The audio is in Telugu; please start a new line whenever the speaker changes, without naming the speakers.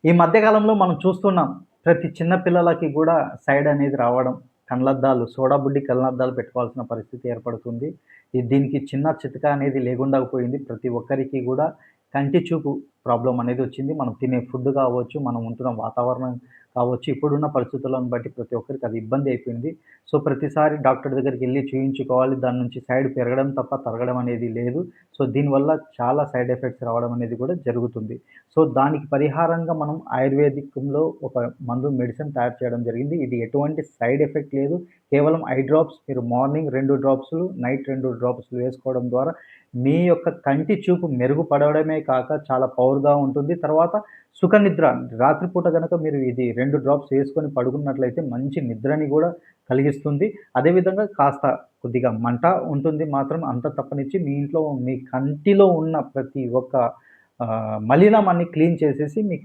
ఈ మధ్య కాలంలో మనం చూస్తున్నాం. ప్రతి చిన్న పిల్లలకి గూడా సైడ్ అనేది రావడం. కళ్ళద్దాలు, సోడా బుడ్డి కళ్ళద్దాలు పెట్టుకోవాల్సిన పరిస్థితి ఏర్పడుతుంది. దీనికి చిన్న చితకా అనేది లేకుండా పోయింది. ప్రతి ఒక్కరికి గూడా కంటి చూపు ప్రాబ్లమ్ అనేది వచ్చింది. మనం తినే ఫుడ్ కావచ్చు, మనం ఉంటున్న వాతావరణం కావచ్చు, ఇప్పుడున్న పరిస్థితులను బట్టి ప్రతి ఒక్కరికి అది ఇబ్బంది అయిపోయింది. సో, ప్రతిసారి డాక్టర్ దగ్గరికెళ్లి చూయించుకోవాలి. దాని నుంచి సైడ్ పెరగడం తప్ప తరగడం అనేది లేదు. సో, దీనివల్ల చాలా సైడ్ ఎఫెక్ట్స్ రావడం అనేది కూడా జరుగుతుంది. సో, దానికి పరిహారంగా మనం ఆయుర్వేదిక్‌లో ఒక మెడిసిన్ తయారు చేయడం జరిగింది. ఇది ఎటువంటి సైడ్ ఎఫెక్ట్ లేదు. కేవలం ఐ డ్రాప్స్ మీరు మార్నింగ్ 2 డ్రాప్స్‌లు, నైట్ 2 డ్రాప్స్‌లు వేసుకోవడం ద్వారా మీ యొక్క కంటి చూపు మెరుగుపడడమే కాక చాలా పవర్‌గా ఉంటుంది. తర్వాత సుఖనిద్ర రాత్రిపూట గనక మీరు ఇది 2 డ్రాప్స్ వేసుకొని పడుకున్నట్లయితే మంచి నిద్రని గూడా కలిగిస్తుంది. అదేవిధంగా కాస్త కొద్దిగా మంట ఉంటుంది మాత్రం అంత తప్పనిచ్చి మీ ఇంట్లో మీ కంటిలో ఉన్న ప్రతి ఒక్క మలినం అన్ని క్లీన్ చేసేసి మీకు